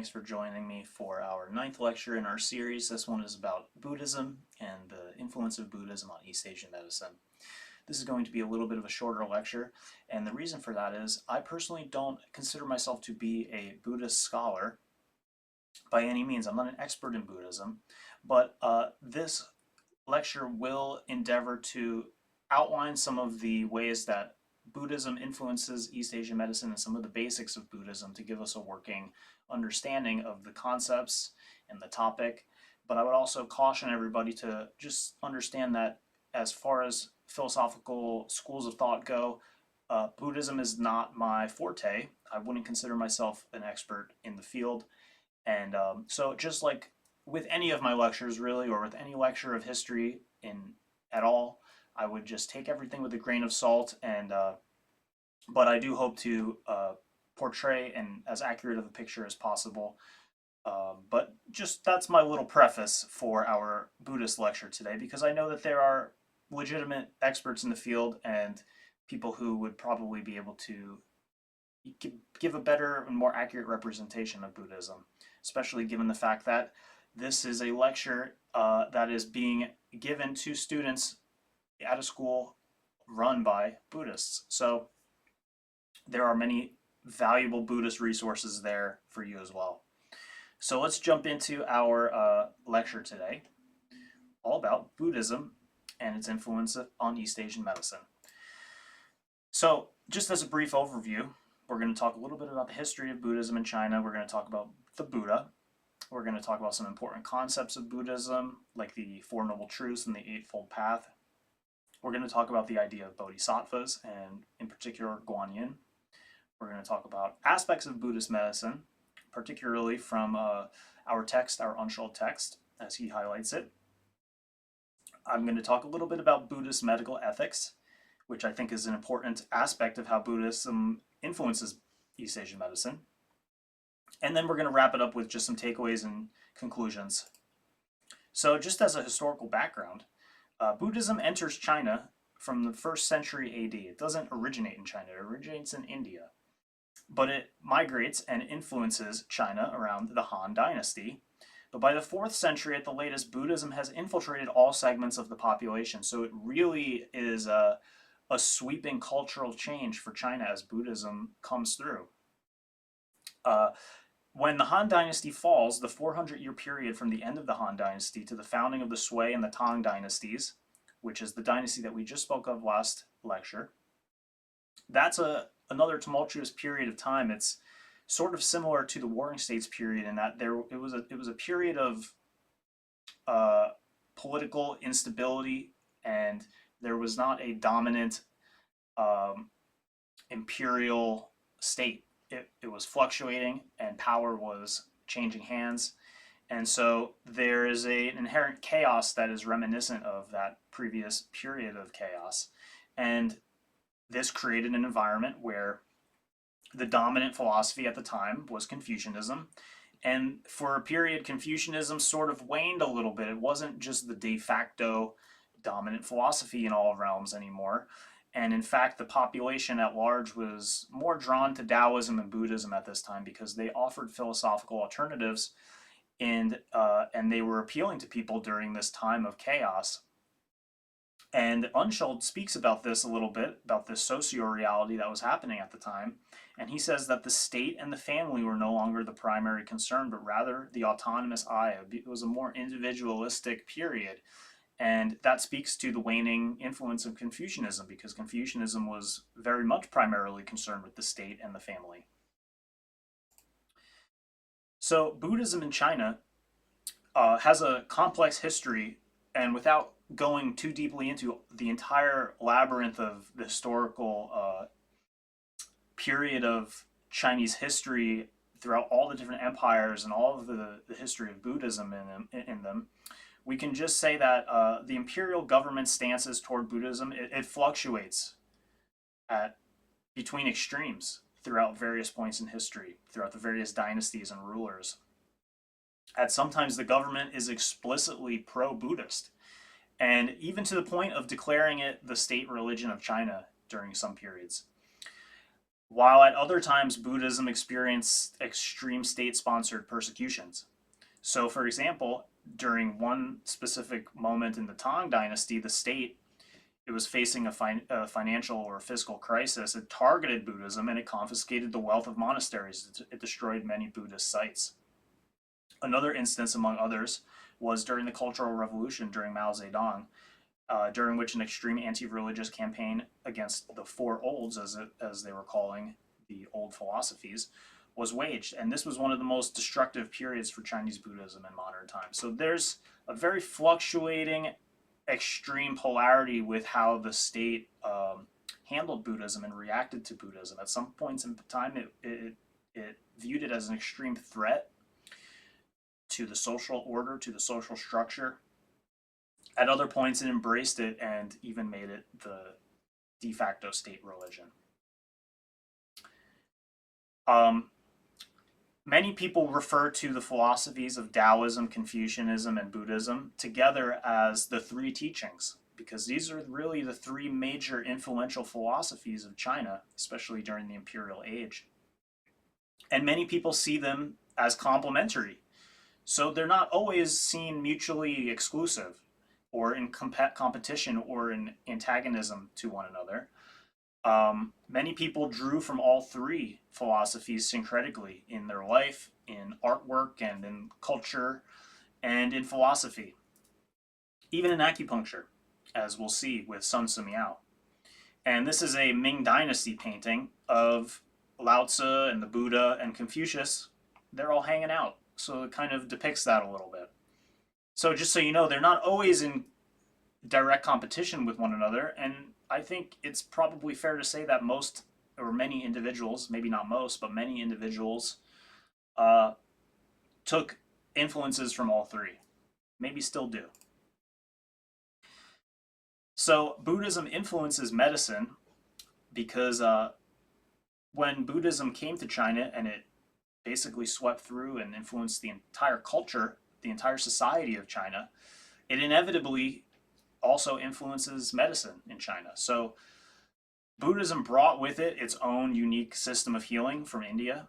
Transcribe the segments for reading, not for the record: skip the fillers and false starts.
thanks for joining me for our ninth lecture in our series. This one is about Buddhism and the influence of Buddhism on East Asian medicine. This is going to be a little bit of a shorter lecture, and the reason for that is I personally don't consider myself to be a Buddhist scholar by any means. I'm not an expert in Buddhism, but this lecture will endeavor to outline some of the ways that Buddhism influences East Asian medicine and some of the basics of Buddhism to give us a working understanding of the concepts and the topic. But I would also caution everybody to just understand that as far as philosophical schools of thought go, Buddhism is not my forte. I wouldn't consider myself an expert in the field. And so just like with any of my lectures really, or with any lecture of history at all, I would just take everything with a grain of salt, and but I do hope to portray as accurate of a picture as possible. But just that's my little preface for our Buddhist lecture today, because I know that there are legitimate experts in the field and people who would probably be able to give a better and more accurate representation of Buddhism, especially given the fact that this is a lecture that is being given to students at a school run by Buddhists. So there are many valuable Buddhist resources there for you as well. So let's jump into our lecture today, all about Buddhism and its influence on East Asian medicine. So just as a brief overview, we're going to talk a little bit about the history of Buddhism in China. We're going to talk about the Buddha. We're going to talk about some important concepts of Buddhism, like the Four Noble Truths and the Eightfold Path. We're going to talk about the idea of bodhisattvas, and in particular, Guanyin. We're going to talk about aspects of Buddhist medicine, particularly from our text, our Unshelled text, as he highlights it. I'm going to talk a little bit about Buddhist medical ethics, which I think is an important aspect of how Buddhism influences East Asian medicine. And then we're going to wrap it up with just some takeaways and conclusions. So just as a historical background, Buddhism enters China from the 1st century AD. It doesn't originate in China, it originates in India. But it migrates and influences China around the Han Dynasty. But by the 4th century at the latest, Buddhism has infiltrated all segments of the population. So it really is a sweeping cultural change for China as Buddhism comes through. When the Han Dynasty falls, the 400-year period from the end of the Han Dynasty to the founding of the Sui and the Tang dynasties, which is the dynasty that we just spoke of last lecture, that's another tumultuous period of time. It's sort of similar to the Warring States period in that it was a period of political instability, and there was not a dominant imperial state. It was fluctuating, and power was changing hands. And so there is an inherent chaos that is reminiscent of that previous period of chaos. And this created an environment where the dominant philosophy at the time was Confucianism. And for a period, Confucianism sort of waned a little bit. It wasn't just the de facto dominant philosophy in all realms anymore. And in fact, the population at large was more drawn to Taoism and Buddhism at this time because they offered philosophical alternatives, and they were appealing to people during this time of chaos. And Unshelled speaks about this a little bit, about this socio-reality that was happening at the time. And he says that the state and the family were no longer the primary concern, but rather the autonomous I. It was a more individualistic period. And that speaks to the waning influence of Confucianism, because Confucianism was very much primarily concerned with the state and the family. So Buddhism in China has a complex history, and without going too deeply into the entire labyrinth of the historical period of Chinese history throughout all the different empires and all of the history of Buddhism in them, we can just say that the imperial government stances toward Buddhism, it fluctuates between extremes throughout various points in history, throughout the various dynasties and rulers. Sometimes the government is explicitly pro-Buddhist, and even to the point of declaring it the state religion of China during some periods. while at other times Buddhism experienced extreme state-sponsored persecutions. So, for example, during one specific moment in the Tang Dynasty, the state it was facing a financial or fiscal crisis. It targeted Buddhism and it confiscated the wealth of monasteries. It destroyed many Buddhist sites. Another instance, among others, was during the Cultural Revolution during Mao Zedong, during which an extreme anti-religious campaign against the Four Olds, as they were calling the old philosophies, was waged. And this was one of the most destructive periods for Chinese Buddhism in modern times. So there's a very fluctuating extreme polarity with how the state handled Buddhism and reacted to Buddhism. At some points in time, it viewed it as an extreme threat to the social order, to the social structure. At other points, it embraced it and even made it the de facto state religion. Many people refer to the philosophies of Taoism, Confucianism, and Buddhism together as the three teachings, because these are really the three major influential philosophies of China, especially during the imperial age. And many people see them as complementary. So they're not always seen mutually exclusive or in competition or in antagonism to one another. Many people drew from all three philosophies syncretically in their life, in artwork, and in culture, and in philosophy. Even in acupuncture, as we'll see with Sun Tzu Miao. And this is a Ming Dynasty painting of Lao Tzu and the Buddha and Confucius. They're all hanging out. So it kind of depicts that a little bit. So just so you know, they're not always in direct competition with one another, and I think it's probably fair to say that most or many individuals, maybe not most, but many individuals took influences from all three, maybe still do. So Buddhism influences medicine because when Buddhism came to China and it basically swept through and influenced the entire culture, the entire society of China, it inevitably also influences medicine in China. So Buddhism brought with it its own unique system of healing from India,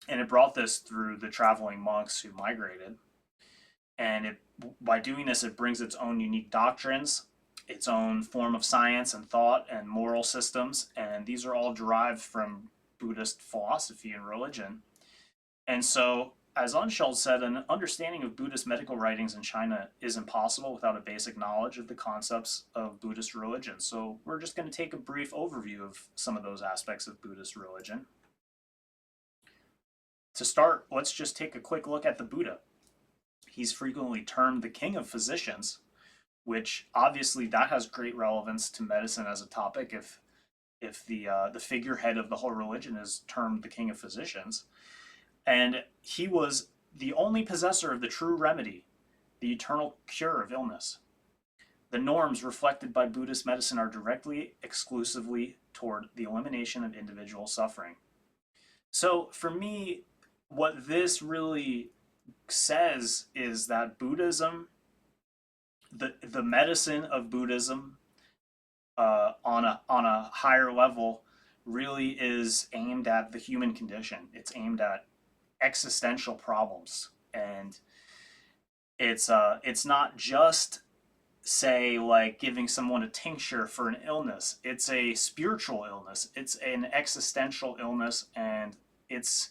and it brought this through the traveling monks who migrated. And by doing this, it brings its own unique doctrines, its own form of science and thought and moral systems, and these are all derived from Buddhist philosophy and religion. And so, as Unschuld said, an understanding of Buddhist medical writings in China is impossible without a basic knowledge of the concepts of Buddhist religion. So we're just going to take a brief overview of some of those aspects of Buddhist religion. To start, let's just take a quick look at the Buddha. He's frequently termed the king of physicians, which obviously that has great relevance to medicine as a topic if the figurehead of the whole religion is termed the king of physicians. And he was the only possessor of the true remedy, the eternal cure of illness. The norms reflected by Buddhist medicine are directly, exclusively toward the elimination of individual suffering. So for me, what this really says is that Buddhism, the medicine of Buddhism on a higher level really is aimed at the human condition. It's aimed at existential problems, and it's not just, say, like giving someone a tincture for an illness. It's a spiritual illness, it's an existential illness, and it's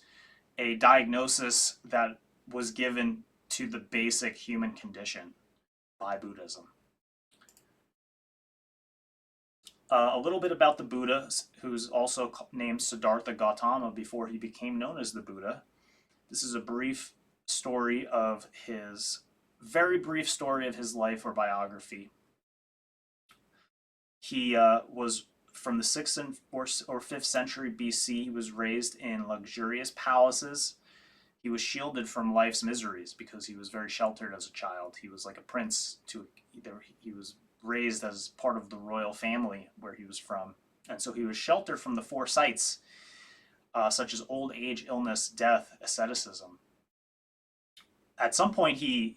a diagnosis that was given to the basic human condition by Buddhism. A little bit about the Buddha, who's also named Siddhartha Gautama before he became known as the Buddha. This is a brief story of his, very brief story of his life or biography. He was from the 6th or 5th century BC. He was raised in luxurious palaces. He was shielded from life's miseries because he was very sheltered as a child. He was like a prince he was raised as part of the royal family where he was from. And so he was sheltered from the four sights, such as old age, illness, death, asceticism. At some point, he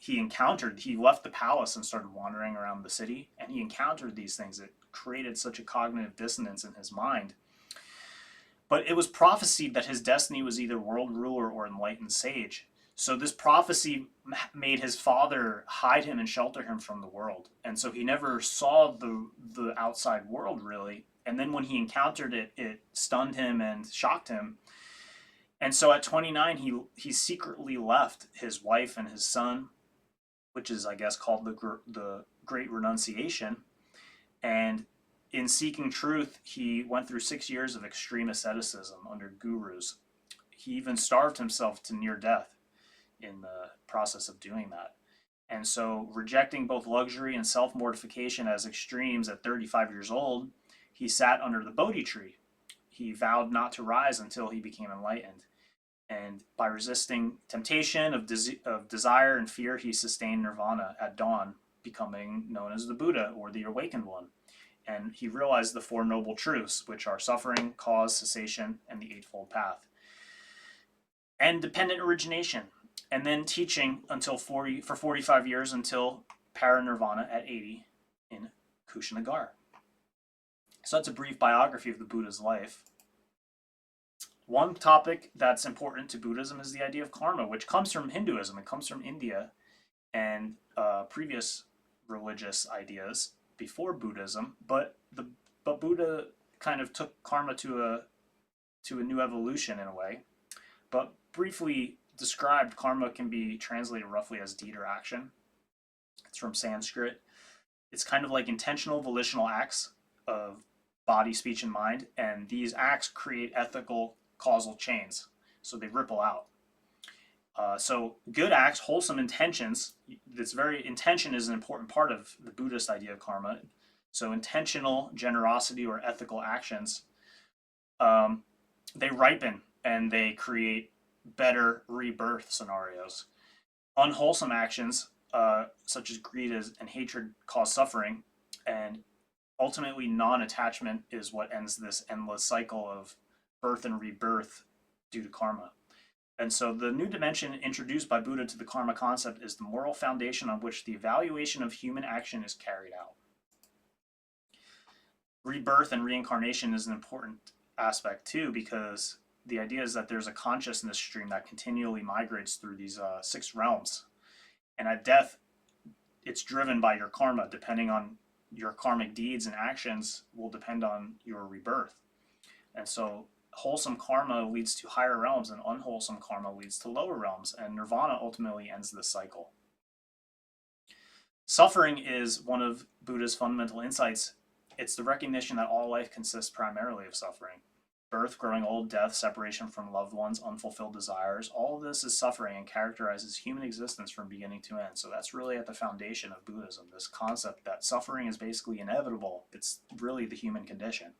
left the palace and started wandering around the city, and he encountered these things that created such a cognitive dissonance in his mind. But it was prophesied that his destiny was either world ruler or enlightened sage. So this prophecy made his father hide him and shelter him from the world. And so he never saw the outside world really. And then when he encountered it, it stunned him and shocked him. And so at 29, he secretly left his wife and his son, which is, I guess, called the Great Renunciation. And in seeking truth, he went through 6 years of extreme asceticism under gurus. He even starved himself to near death in the process of doing that. And so, rejecting both luxury and self mortification as extremes at 35 years old, he sat under the Bodhi tree. He vowed not to rise until he became enlightened. And by resisting temptation of desire and fear, he sustained nirvana at dawn, becoming known as the Buddha or the awakened one. And he realized the Four Noble Truths, which are suffering, cause, cessation, and the Eightfold Path. And dependent origination. And then teaching for 45 years until parinirvana at 80 in Kushinagar. So that's a brief biography of the Buddha's life. One topic that's important to Buddhism is the idea of karma, which comes from Hinduism. It comes from India and previous religious ideas before Buddhism. But Buddha kind of took karma to a new evolution in a way. But briefly described, karma can be translated roughly as deed or action. It's from Sanskrit. It's kind of like intentional volitional acts of body, speech, and mind, and these acts create ethical causal chains, so they ripple out. So good acts, wholesome intentions, intention is an important part of the Buddhist idea of karma. So intentional generosity or ethical actions, they ripen and they create better rebirth scenarios. Unwholesome actions, such as greed and hatred, cause suffering, and ultimately non-attachment is what ends this endless cycle of birth and rebirth due to karma. And so the new dimension introduced by Buddha to the karma concept is the moral foundation on which the evaluation of human action is carried out. Rebirth and reincarnation is an important aspect too, because the idea is that there's a consciousness stream that continually migrates through these 6 realms. And at death, it's driven by your karma. Depending on your karmic deeds and actions will depend on your rebirth. And so wholesome karma leads to higher realms and unwholesome karma leads to lower realms, and nirvana ultimately ends this cycle. Suffering is one of Buddha's fundamental insights. It's the recognition that all life consists primarily of suffering. Birth, growing old, death, separation from loved ones, unfulfilled desires, all of this is suffering and characterizes human existence from beginning to end. So that's really at the foundation of Buddhism, this concept that suffering is basically inevitable. It's really the human condition.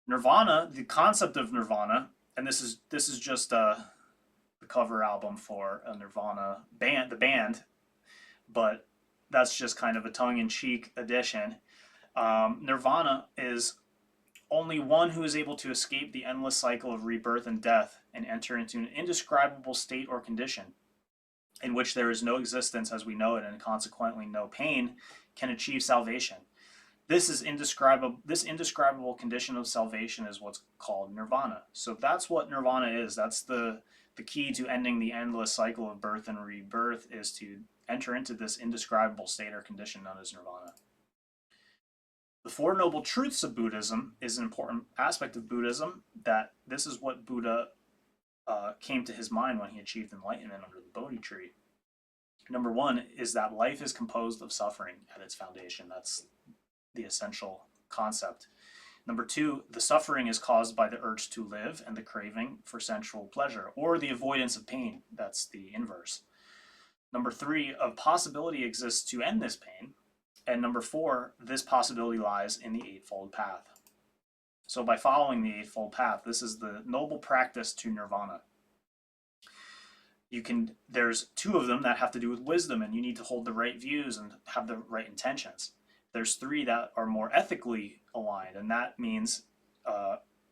Nirvana, the concept of nirvana, and this is just the cover album for a Nirvana band, the band, but that's just kind of a tongue-in-cheek addition. Nirvana is only one who is able to escape the endless cycle of rebirth and death and enter into an indescribable state or condition in which there is no existence as we know it and consequently no pain can achieve salvation. This indescribable condition of salvation is what's called nirvana. So that's what nirvana is. That's the key to ending the endless cycle of birth and rebirth, is to enter into this indescribable state or condition known as nirvana. The Four Noble Truths of Buddhism is an important aspect of Buddhism, that this is what Buddha came to his mind when he achieved enlightenment under the Bodhi tree. Number 1 is that life is composed of suffering at its foundation. That's the essential concept. Number 2, the suffering is caused by the urge to live and the craving for sensual pleasure, or the avoidance of pain. That's the inverse. Number 3, a possibility exists to end this pain. And number 4, this possibility lies in the Eightfold Path. So by following the Eightfold Path, this is the noble practice to nirvana. There's 2 of them that have to do with wisdom, and you need to hold the right views and have the right intentions. There's 3 that are more ethically aligned, and that means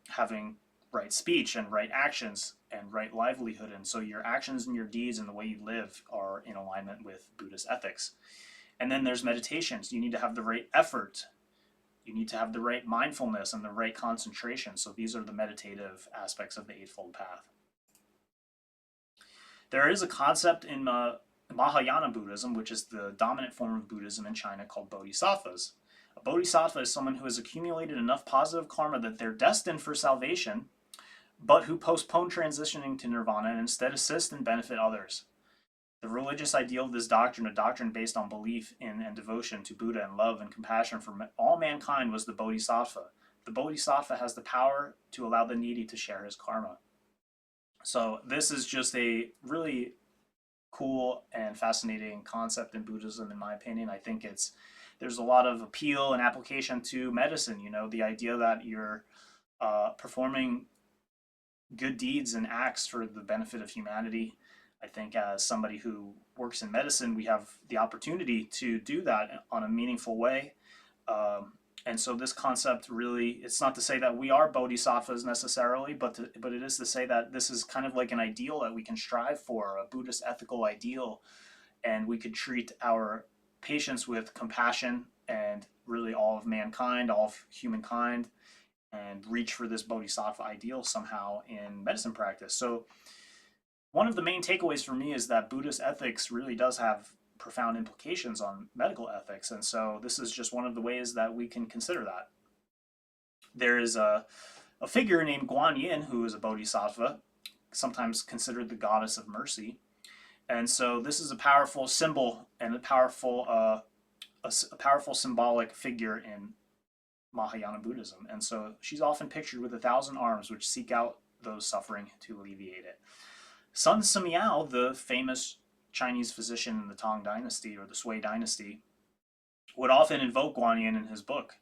having right speech and right actions and right livelihood. And so your actions and your deeds and the way you live are in alignment with Buddhist ethics. And then there's meditations. You need to have the right effort You need to have the right mindfulness and the right concentration. So these are the meditative aspects of the Eightfold Path. There is a concept in Mahayana Buddhism, which is the dominant form of Buddhism in China, called bodhisattvas. A bodhisattva is someone who has accumulated enough positive karma that they're destined for salvation, but who postpone transitioning to nirvana and instead assist and benefit others. The religious ideal of this doctrine, a doctrine based on belief in and devotion to Buddha and love and compassion for all mankind, was the bodhisattva. The bodhisattva has the power to allow the needy to share his karma. So this is just a really cool and fascinating concept in Buddhism, in my opinion. I think there's a lot of appeal and application to medicine. You know, the idea that you're performing good deeds and acts for the benefit of humanity. I think as somebody who works in medicine, we have the opportunity to do that on a meaningful way. And so this concept really, it's not to say that we are bodhisattvas necessarily, but it is to say that this is kind of like an ideal that we can strive for, a Buddhist ethical ideal, and we could treat our patients with compassion and really all of mankind, all of humankind, and reach for this bodhisattva ideal somehow in medicine practice. So one of the main takeaways for me is that Buddhist ethics really does have profound implications on medical ethics, and so this is just one of the ways that we can consider that. There is a figure named Guan Yin who is a bodhisattva, sometimes considered the goddess of mercy, and so this is a powerful symbol and a powerful symbolic figure in Mahayana Buddhism, and so she's often pictured with 1,000 arms which seek out those suffering to alleviate it. Sun Simiao, the famous Chinese physician in the Tang Dynasty or the Sui Dynasty, would often invoke Guan Yin in his book,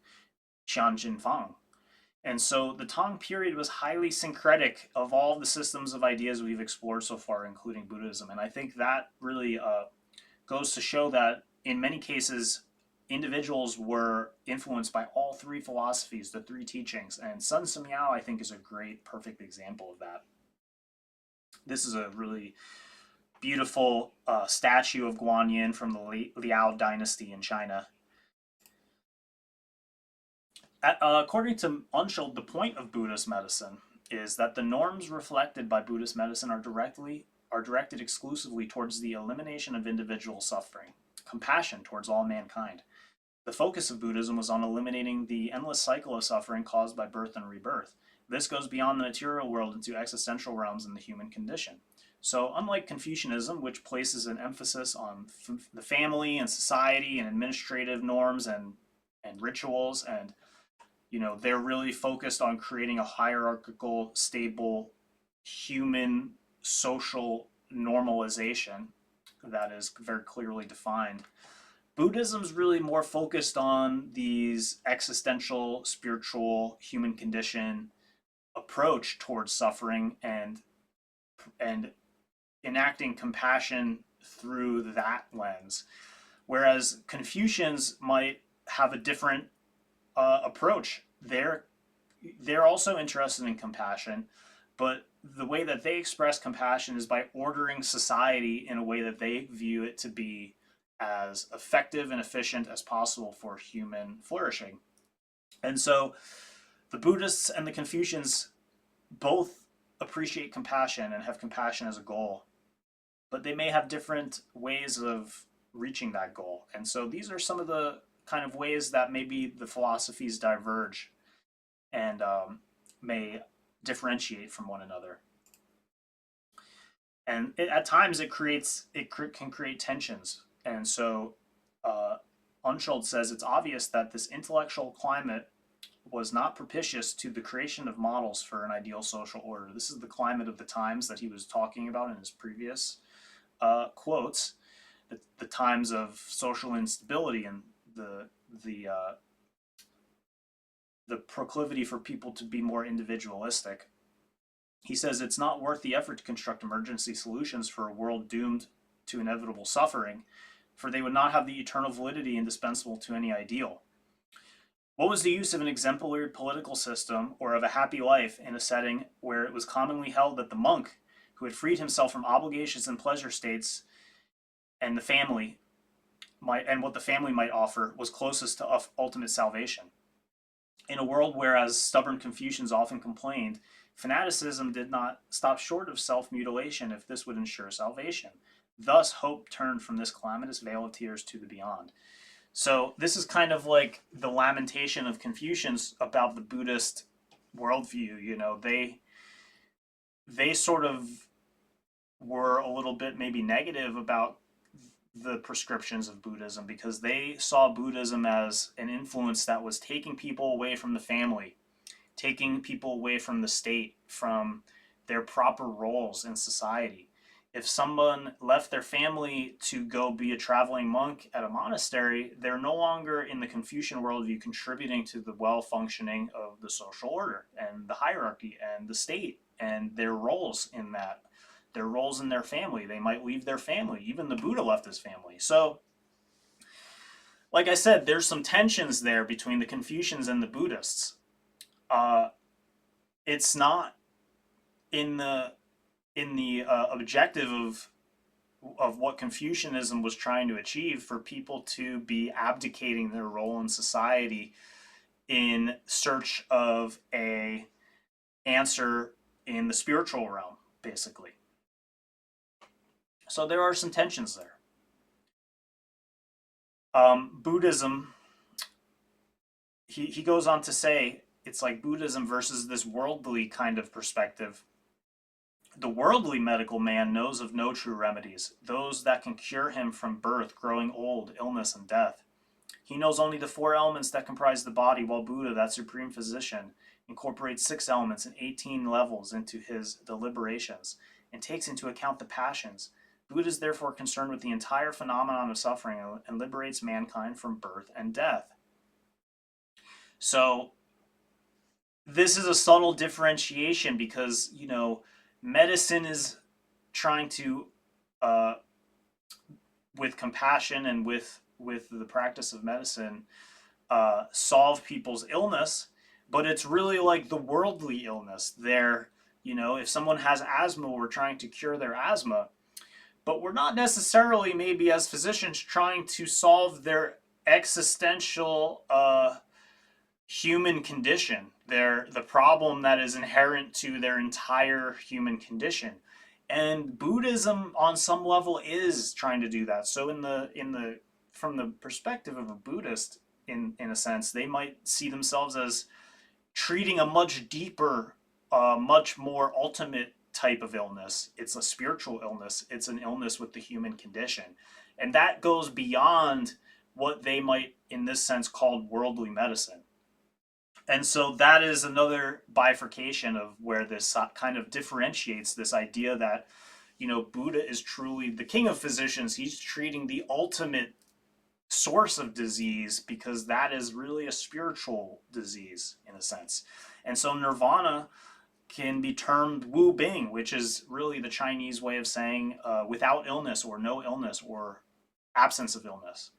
Qian Jin Fang. And so the Tang period was highly syncretic of all the systems of ideas we've explored so far, including Buddhism. And I think that really goes to show that in many cases, individuals were influenced by all three philosophies, the three teachings. And Sun Simiao, I think, is a great, perfect example of that. This is a really beautiful statue of Guan Yin from the Liao dynasty in China. According to Unschuld, the point of Buddhist medicine is that the norms reflected by Buddhist medicine are directed exclusively towards the elimination of individual suffering, compassion towards all mankind. The focus of Buddhism was on eliminating the endless cycle of suffering caused by birth and rebirth. This goes beyond the material world into existential realms in the human condition. So unlike Confucianism, which places an emphasis on the family and society and administrative norms and rituals, and they're really focused on creating a hierarchical, stable, human social normalization that is very clearly defined. Buddhism's really more focused on these existential, spiritual, human condition approach towards suffering and enacting compassion through that lens. Whereas Confucians might have a different approach. They're also interested in compassion, but the way that they express compassion is by ordering society in a way that they view it to be as effective and efficient as possible for human flourishing. And so the Buddhists and the Confucians both appreciate compassion and have compassion as a goal, but they may have different ways of reaching that goal. And so these are some of the kind of ways that maybe the philosophies diverge and may differentiate from one another. And at times it can create tensions. And so Unschuld says it's obvious that this intellectual climate was not propitious to the creation of models for an ideal social order. This is the climate of the times that he was talking about in his previous quotes, the times of social instability and the proclivity for people to be more individualistic. He says it's not worth the effort to construct emergency solutions for a world doomed to inevitable suffering, for they would not have the eternal validity indispensable to any ideal. What was the use of an exemplary political system or of a happy life in a setting where it was commonly held that the monk, who had freed himself from obligations and pleasure states, and the family what the family might offer, was closest to ultimate salvation? In a world where, as stubborn Confucians often complained, fanaticism did not stop short of self-mutilation if this would ensure salvation. Thus, hope turned from this calamitous vale of tears to the beyond. So this is kind of like the lamentation of Confucians about the Buddhist worldview. You know, they sort of were a little bit maybe negative about the prescriptions of Buddhism because they saw Buddhism as an influence that was taking people away from the family, taking people away from the state, from their proper roles in society. If someone left their family to go be a traveling monk at a monastery, they're no longer in the Confucian worldview contributing to the well functioning of the social order and the hierarchy and the state and their roles in that, their roles in their family. They might leave their family. Even the Buddha left his family. So, like I said, there's some tensions there between the Confucians and the Buddhists. Uh, it's not in the objective of what Confucianism was trying to achieve for people to be abdicating their role in society in search of a answer in the spiritual realm, basically. So there are some tensions there. Buddhism, he goes on to say, it's like Buddhism versus this worldly kind of perspective. The worldly medical man knows of no true remedies, those that can cure him from birth, growing old, illness, and death. He knows only the 4 elements that comprise the body, while Buddha, that supreme physician, incorporates 6 elements and 18 levels into his deliberations and takes into account the passions. Buddha is therefore concerned with the entire phenomenon of suffering and liberates mankind from birth and death. So this is a subtle differentiation because, you know, medicine is trying to, with compassion and with the practice of medicine, solve people's illness, but it's really like the worldly illness. They're, you know, if someone has asthma, we're trying to cure their asthma, but we're not necessarily, maybe as physicians, trying to solve their existential human condition, the problem that is inherent to their entire human condition. And Buddhism on some level is trying to do that. So from the perspective of a Buddhist, in a sense, they might see themselves as treating a much deeper, much more ultimate type of illness. It's a spiritual illness. It's an illness with the human condition. And that goes beyond what they might, in this sense, call worldly medicine. And so that is another bifurcation of where this kind of differentiates this idea that, you know, Buddha is truly the king of physicians. He's treating the ultimate source of disease because that is really a spiritual disease in a sense. And so nirvana can be termed Wu Bing, which is really the Chinese way of saying without illness or no illness or absence of illness.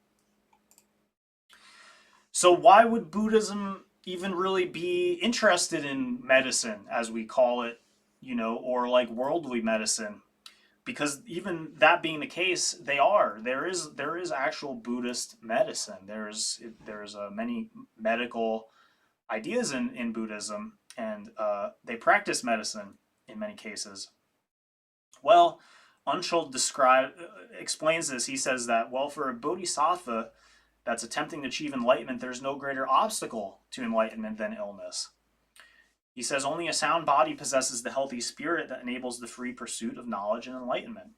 So why would Buddhism even really be interested in medicine, as we call it, you know, or like worldly medicine? Because even that being the case, there is actual Buddhist medicine. There's many medical ideas in Buddhism, and they practice medicine in many cases. Well, Unschuld explains this. He says that, well, for a bodhisattva that's attempting to achieve enlightenment, there's no greater obstacle to enlightenment than illness. He says only a sound body possesses the healthy spirit that enables the free pursuit of knowledge and enlightenment.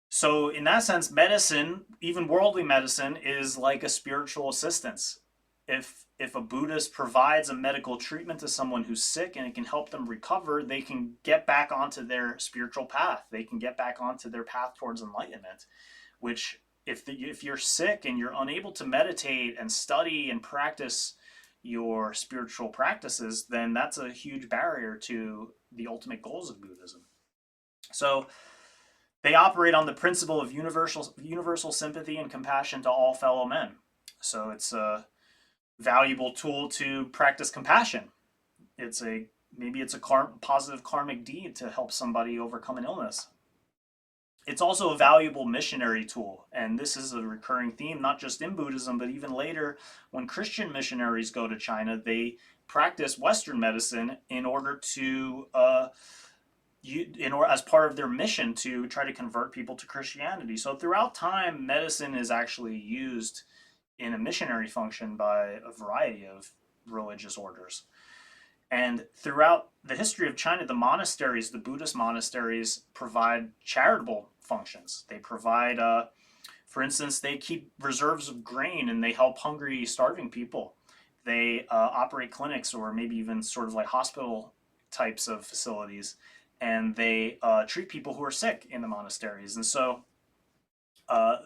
So in that sense, medicine, even worldly medicine, is like a spiritual assistance. If a Buddhist provides a medical treatment to someone who's sick and it can help them recover, they can get back onto their spiritual path. They can get back onto their path towards enlightenment, which if you're sick and you're unable to meditate and study and practice your spiritual practices, then that's a huge barrier to the ultimate goals of Buddhism. So they operate on the principle of universal sympathy and compassion to all fellow men. So it's a valuable tool to practice compassion. Maybe it's a positive karmic deed to help somebody overcome an illness. It's also a valuable missionary tool, and this is a recurring theme, not just in Buddhism, but even later when Christian missionaries go to China, they practice Western medicine in order to, as part of their mission to try to convert people to Christianity. So throughout time, medicine is actually used in a missionary function by a variety of religious orders. And throughout the history of China, the monasteries, the Buddhist monasteries, provide charitable functions. They provide, for instance, they keep reserves of grain and they help hungry, starving people. They operate clinics or maybe even sort of like hospital types of facilities, and they treat people who are sick in the monasteries. And so uh,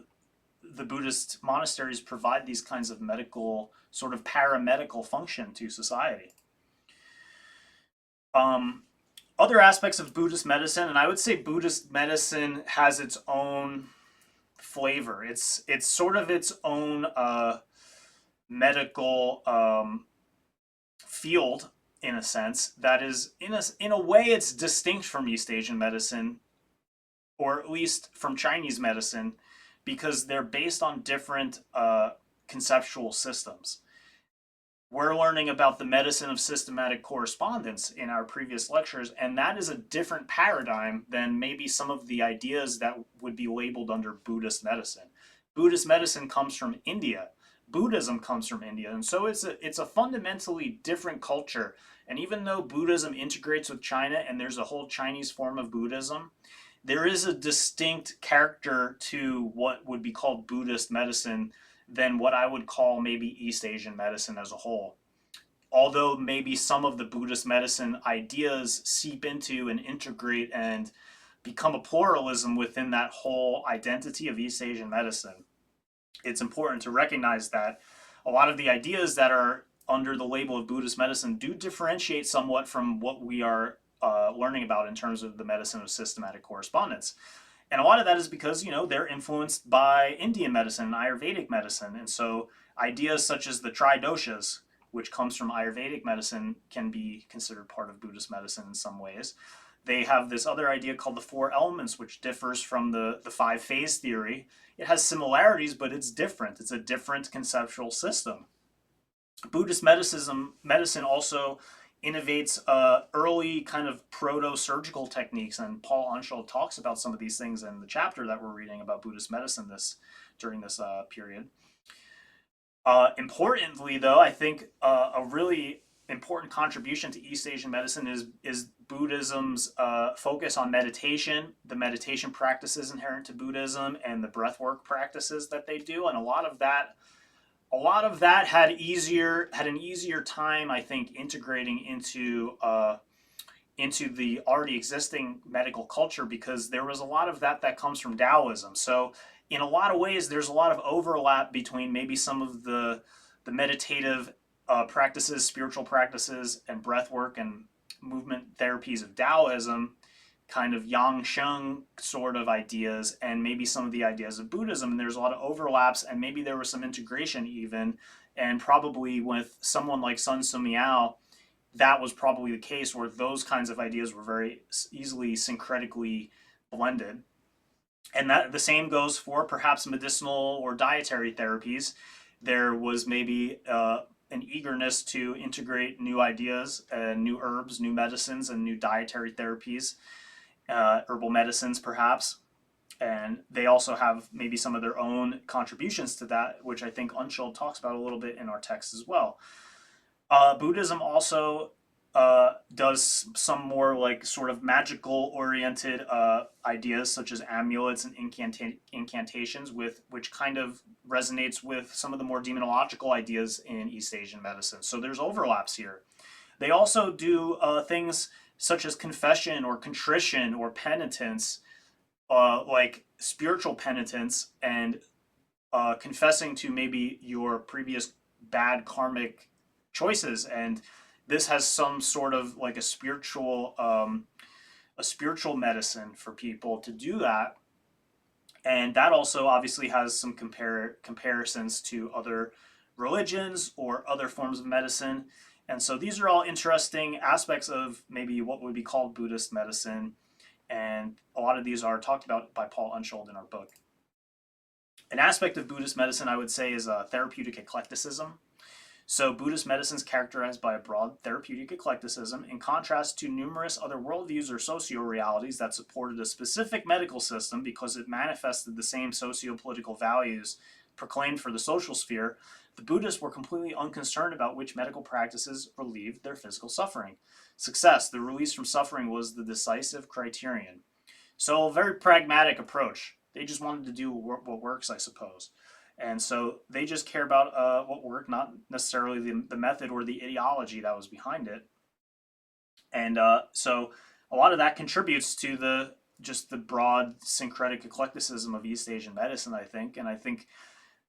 the Buddhist monasteries provide these kinds of medical, sort of paramedical function to society. Um, Other aspects of Buddhist medicine, and I would say Buddhist medicine has its own flavor. It's sort of its own medical field in a sense that is in a way it's distinct from East Asian medicine, or at least from Chinese medicine, because they're based on different conceptual systems. We're learning about the medicine of systematic correspondence in our previous lectures, and that is a different paradigm than maybe some of the ideas that would be labeled under Buddhist medicine. Buddhist medicine comes from India. Buddhism comes from India, and so it's a fundamentally different culture. And even though Buddhism integrates with China and there's a whole Chinese form of Buddhism, there is a distinct character to what would be called Buddhist medicine than what I would call maybe East Asian medicine as a whole. Although maybe some of the Buddhist medicine ideas seep into and integrate and become a pluralism within that whole identity of East Asian medicine, it's important to recognize that a lot of the ideas that are under the label of Buddhist medicine do differentiate somewhat from what we are learning about in terms of the medicine of systematic correspondence. And a lot of that is because, they're influenced by Indian medicine and Ayurvedic medicine. And so ideas such as the tridoshas, which comes from Ayurvedic medicine, can be considered part of Buddhist medicine in some ways. They have this other idea called the four elements, which differs from the five phase theory. It has similarities, but it's different. It's a different conceptual system. Buddhist medicine also innovates early kind of proto-surgical techniques, and Paul Unschuld talks about some of these things in the chapter that we're reading about Buddhist medicine during this period. Importantly, though, I think a really important contribution to East Asian medicine is Buddhism's focus on meditation, the meditation practices inherent to Buddhism, and the breathwork practices that they do, and a lot of that had an easier time, I think, integrating into the already existing medical culture, because there was a lot of that comes from Taoism. So in a lot of ways, there's a lot of overlap between maybe some of the meditative practices, spiritual practices, and breath work and movement therapies of Taoism, kind of yang sheng sort of ideas, and maybe some of the ideas of Buddhism. And there's a lot of overlaps, and maybe there was some integration even. And probably with someone like Sun Tzu Miao, that was probably the case, where those kinds of ideas were very easily syncretically blended. And that the same goes for perhaps medicinal or dietary therapies. There was maybe an eagerness to integrate new ideas, new herbs, new medicines, and new dietary therapies, herbal medicines perhaps. And they also have maybe some of their own contributions to that, which I think Unschuld talks about a little bit in our text as well. Buddhism also does some more like sort of magical oriented ideas, such as amulets and incantations, which kind of resonates with some of the more demonological ideas in East Asian medicine. So there's overlaps here. They also do things such as confession or contrition or penitence, like spiritual penitence, and confessing to maybe your previous bad karmic choices. And this has some sort of like a spiritual medicine for people to do that. And that also obviously has some comparisons to other religions or other forms of medicine. And so these are all interesting aspects of maybe what would be called Buddhist medicine. And a lot of these are talked about by Paul Unshold in our book. An aspect of Buddhist medicine, I would say, is therapeutic eclecticism. So Buddhist medicine is characterized by a broad therapeutic eclecticism in contrast to numerous other worldviews or socio-realities that supported a specific medical system because it manifested the same socio-political values proclaimed for the social sphere. The Buddhists were completely unconcerned about which medical practices relieved their physical suffering. Success, the release from suffering, was the decisive criterion. So a very pragmatic approach. They just wanted to do what works, I suppose. And so they just care about what worked, not necessarily the method or the ideology that was behind it. And so a lot of that contributes to the broad syncretic eclecticism of East Asian medicine, I think. And I think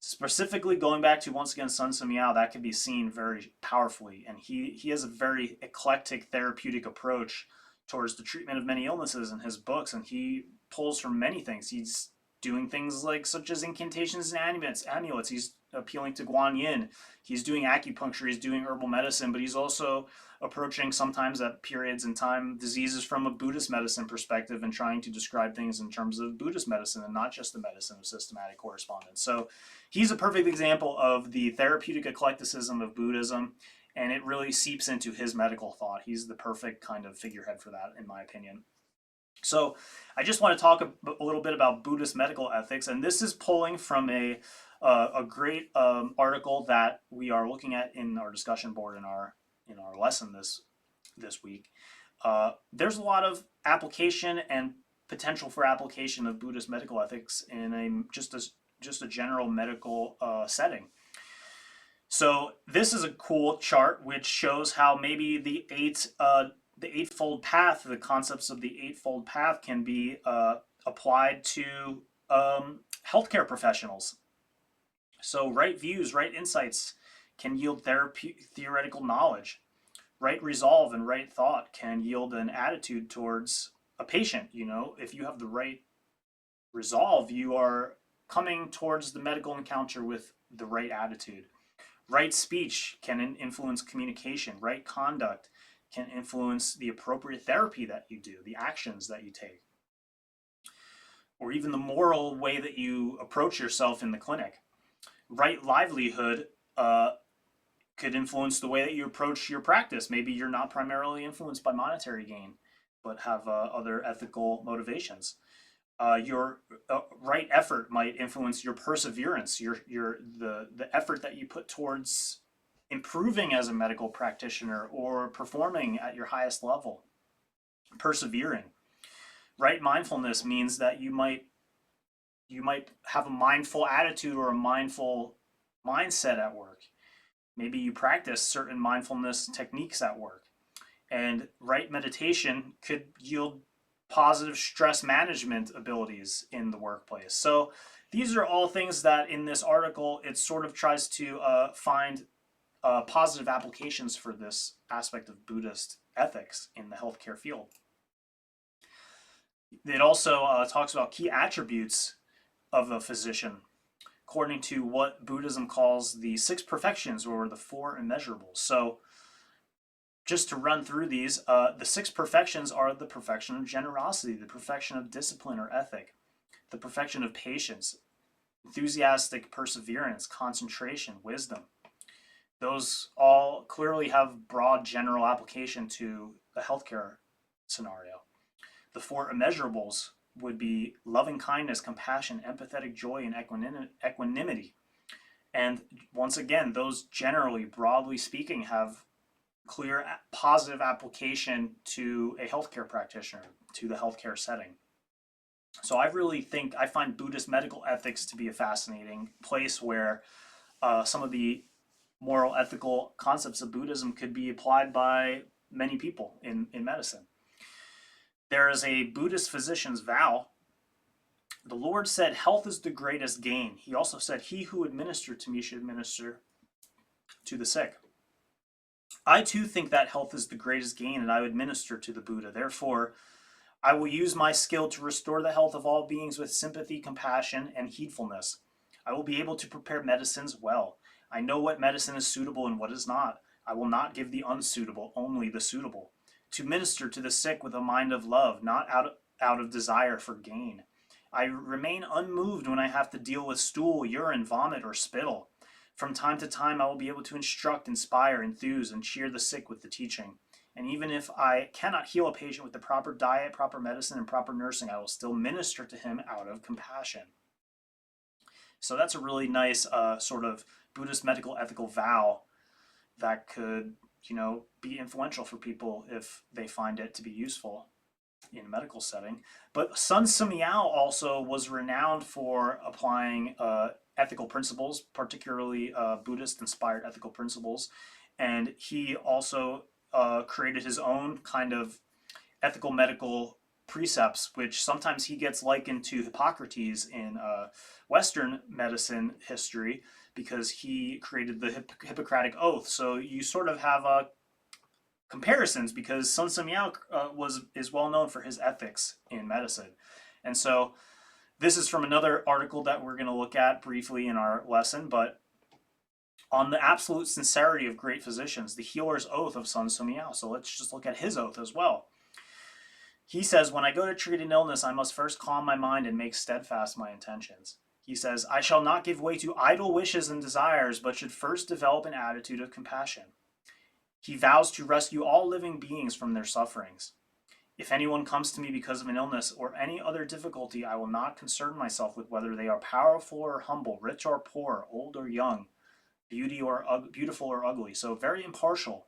specifically going back to, once again, Sun Tzu Miao, that can be seen very powerfully. And he has a very eclectic therapeutic approach towards the treatment of many illnesses in his books, and he pulls from many things. He's doing things like such as incantations and amulets. He's appealing to Guan Yin. He's doing acupuncture. He's doing herbal medicine, but he's also approaching sometimes at periods in time diseases from a Buddhist medicine perspective and trying to describe things in terms of Buddhist medicine and not just the medicine of systematic correspondence. So he's a perfect example of the therapeutic eclecticism of Buddhism, and it really seeps into his medical thought. He's the perfect kind of figurehead for that, in my opinion. So I just want to talk a little bit about Buddhist medical ethics, and this is pulling from a great article that we are looking at in our discussion board in our lesson this week. There's a lot of application and potential for application of Buddhist medical ethics in just a general medical setting. So this is a cool chart which shows how maybe the eightfold path, the concepts of the eightfold path, can be applied to healthcare professionals. So right views, right insights can yield theoretical knowledge. Right resolve and right thought can yield an attitude towards a patient. You know, if you have the right resolve, you are coming towards the medical encounter with the right attitude. Right speech can influence communication. Right conduct can influence the appropriate therapy that you do, the actions that you take, or even the moral way that you approach yourself in the clinic. Right livelihood could influence the way that you approach your practice. Maybe you're not primarily influenced by monetary gain, but have other ethical motivations. Your right effort might influence your perseverance, the effort that you put towards improving as a medical practitioner or performing at your highest level, persevering. Right mindfulness means that you might have a mindful attitude or a mindful mindset at work. Maybe you practice certain mindfulness techniques at work. And right meditation could yield positive stress management abilities in the workplace. So these are all things that in this article, it sort of tries to find positive applications for this aspect of Buddhist ethics in the healthcare field. It also talks about key attributes of a physician according to what Buddhism calls the six perfections, or the four immeasurables. So just to run through these, the six perfections are the perfection of generosity, the perfection of discipline or ethic, the perfection of patience, enthusiastic perseverance, concentration, wisdom. Those all clearly have broad general application to the healthcare scenario. The four immeasurables would be loving kindness, compassion, empathetic joy, and equanimity. And once again, those generally, broadly speaking, have clear positive application to a healthcare practitioner, to the healthcare setting. So I find Buddhist medical ethics to be a fascinating place where some of the moral ethical concepts of Buddhism could be applied by many people in medicine. There is a Buddhist physician's vow. The Lord said, health is the greatest gain. He also said, he who administered to me should administer to the sick. I too think that health is the greatest gain, and I would minister to the Buddha. Therefore, I will use my skill to restore the health of all beings with sympathy, compassion, and heedfulness. I will be able to prepare medicines well. I know what medicine is suitable and what is not. I will not give the unsuitable, only the suitable. To minister to the sick with a mind of love, not out of desire for gain. I remain unmoved when I have to deal with stool, urine, vomit, or spittle. From time to time, I will be able to instruct, inspire, enthuse, and cheer the sick with the teaching. And even if I cannot heal a patient with the proper diet, proper medicine, and proper nursing, I will still minister to him out of compassion. So that's a really nice sort of Buddhist medical ethical vow that could, be influential for people if they find it to be useful in a medical setting. But Sun Simiao also was renowned for applying ethical principles, particularly Buddhist-inspired ethical principles. And he also created his own kind of ethical medical precepts, which sometimes he gets likened to Hippocrates in Western medicine history, because he created the Hippocratic Oath. So you sort of have comparisons, because Sun Simiao is well known for his ethics in medicine. And so this is from another article that we're going to look at briefly in our lesson, but on the absolute sincerity of great physicians, the healer's oath of Sun Simiao. So let's just look at his oath as well. He says, when I go to treat an illness, I must first calm my mind and make steadfast my intentions. He says, I shall not give way to idle wishes and desires, but should first develop an attitude of compassion. He vows to rescue all living beings from their sufferings. If anyone comes to me because of an illness or any other difficulty, I will not concern myself with whether they are powerful or humble, rich or poor, old or young, beautiful or ugly. So very impartial.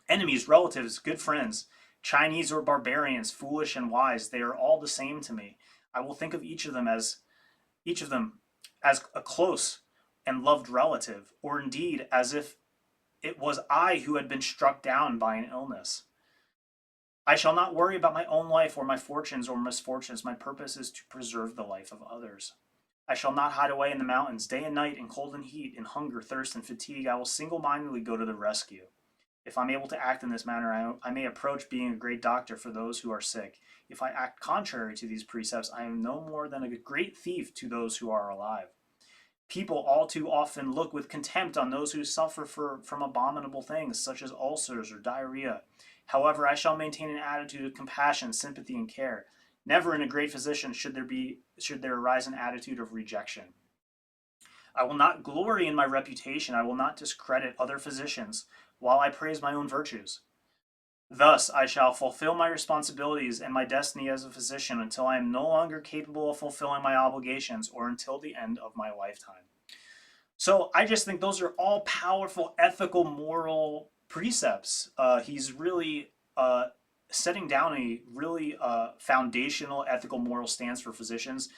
Enemies, relatives, good friends, Chinese or barbarians, foolish and wise, they are all the same to me. I will think of each of them as a close and loved relative, or indeed as if it was I who had been struck down by an illness. I shall not worry about my own life or my fortunes or misfortunes. My purpose is to preserve the life of others. I shall not hide away in the mountains, day and night, in cold and heat, in hunger, thirst, and fatigue. I will single-mindedly go to the rescue. If I'm able to act in this manner, I may approach being a great doctor for those who are sick. If I act contrary to these precepts, I am no more than a great thief to those who are alive. People all too often look with contempt on those who suffer from abominable things, such as ulcers or diarrhea. However, I shall maintain an attitude of compassion, sympathy, and care. Never in a great physician should there arise an attitude of rejection. I will not glory in my reputation. I will not discredit other physicians while I praise my own virtues. Thus, I shall fulfill my responsibilities and my destiny as a physician until I am no longer capable of fulfilling my obligations, or until the end of my lifetime. So I just think those are all powerful ethical, moral precepts. He's really setting down a really foundational ethical, moral stance for physicians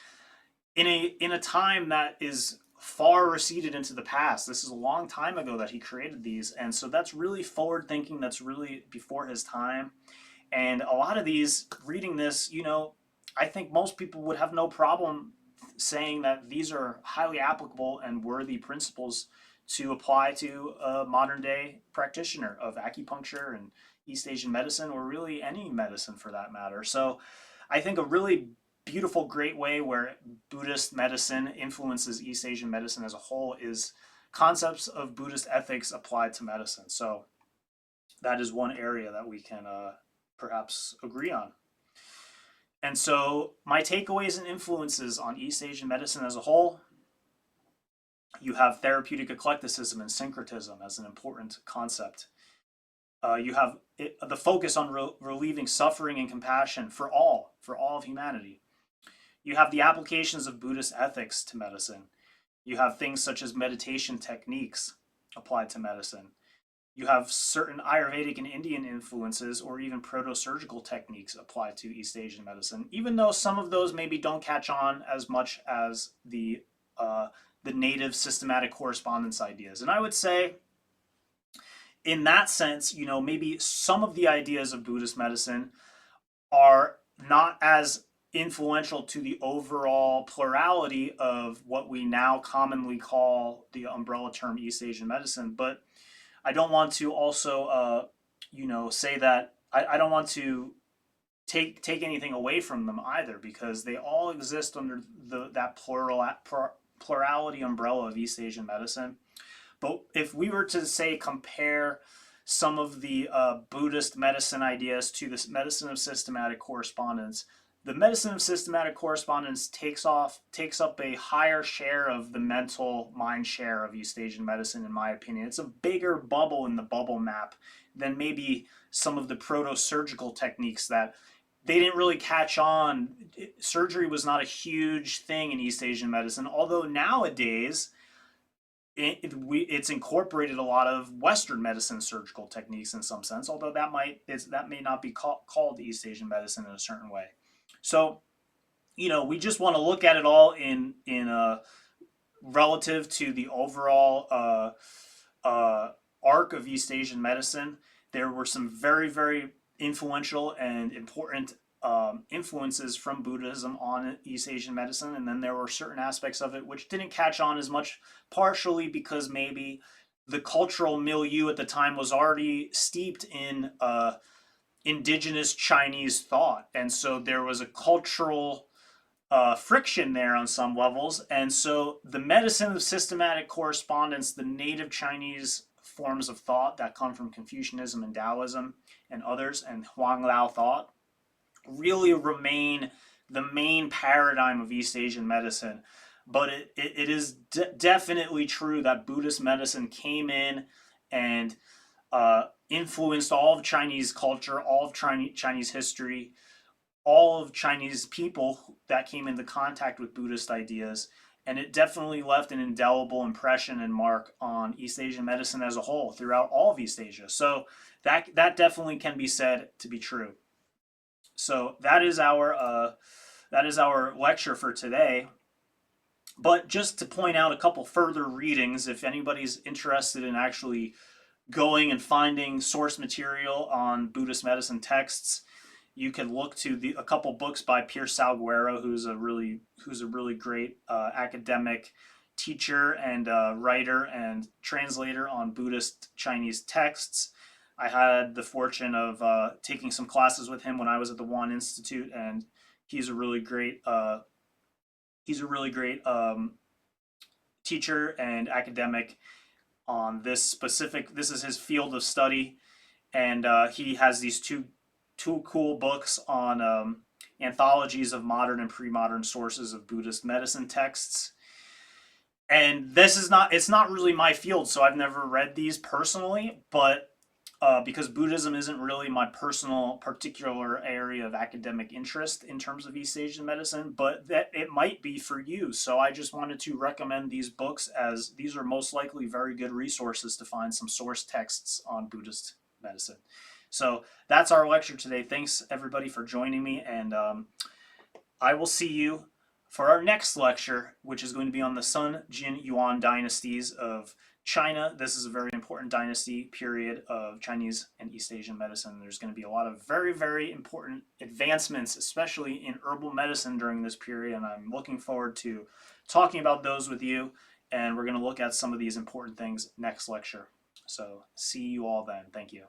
in a time that is far receded into the past. This is a long time ago that he created these, and so that's really forward thinking. That's really before his time. And a lot of these, reading this, I think most people would have no problem saying that these are highly applicable and worthy principles to apply to a modern day practitioner of acupuncture and East Asian medicine, or really any medicine for that matter. So I think a really beautiful, great way where Buddhist medicine influences East Asian medicine as a whole is concepts of Buddhist ethics applied to medicine. So that is one area that we can perhaps agree on. And so my takeaways and influences on East Asian medicine as a whole: you have therapeutic eclecticism and syncretism as an important concept. You have the focus on relieving suffering and compassion for all of humanity. You have the applications of Buddhist ethics to medicine. You have things such as meditation techniques applied to medicine. You have certain Ayurvedic and Indian influences, or even proto-surgical techniques applied to East Asian medicine, even though some of those maybe don't catch on as much as the native systematic correspondence ideas. And I would say, in that sense, maybe some of the ideas of Buddhist medicine are not as influential to the overall plurality of what we now commonly call the umbrella term East Asian medicine. But I don't want to also, say that I don't want to take anything away from them either, because they all exist under that plurality umbrella of East Asian medicine. But if we were to say compare some of the Buddhist medicine ideas to this medicine of systematic correspondence. The medicine of systematic correspondence takes up a higher share of the mental mind share of East Asian medicine, in my opinion. It's a bigger bubble in the bubble map than maybe some of the proto-surgical techniques that they didn't really catch on. Surgery was not a huge thing in East Asian medicine, although nowadays it's incorporated a lot of Western medicine surgical techniques in some sense, although that may not be called East Asian medicine in a certain way. So, we just want to look at it all in relative to the overall arc of East Asian medicine. There were some very, very influential and important influences from Buddhism on East Asian medicine, and then there were certain aspects of it which didn't catch on as much, partially because maybe the cultural milieu at the time was already steeped in indigenous Chinese thought, and so there was a cultural friction there on some levels. And so the medicine of systematic correspondence, the native Chinese forms of thought that come from Confucianism and Taoism and others, and Huang Lao thought, really remain the main paradigm of East Asian medicine. But it is definitely true that Buddhist medicine came in and influenced all of Chinese culture, all of Chinese history, all of Chinese people that came into contact with Buddhist ideas. And it definitely left an indelible impression and mark on East Asian medicine as a whole throughout all of East Asia. So that definitely can be said to be true. So that is our lecture for today. But just to point out a couple further readings, if anybody's interested in actually going and finding source material on Buddhist medicine texts, you can look to a couple books by Pierce Salguero, who's a really great academic teacher and writer and translator on Buddhist Chinese texts. I had the fortune of taking some classes with him when I was at the One Institute, and he's a really great teacher and academic on this specific. This is his field of study, and he has these two cool books on anthologies of modern and pre-modern sources of Buddhist medicine texts. And it's not really my field, so I've never read these personally, but because Buddhism isn't really my personal particular area of academic interest in terms of East Asian medicine, but that it might be for you. So I just wanted to recommend these books, as these are most likely very good resources to find some source texts on Buddhist medicine. So that's our lecture today. Thanks everybody for joining me, and I will see you for our next lecture, which is going to be on the Sun, Jin, Yuan dynasties of China. This is a very important dynasty period of Chinese and East Asian medicine. There's going to be a lot of very, very important advancements, especially in herbal medicine during this period, and I'm looking forward to talking about those with you, and we're going to look at some of these important things next lecture. So see you all then. Thank you.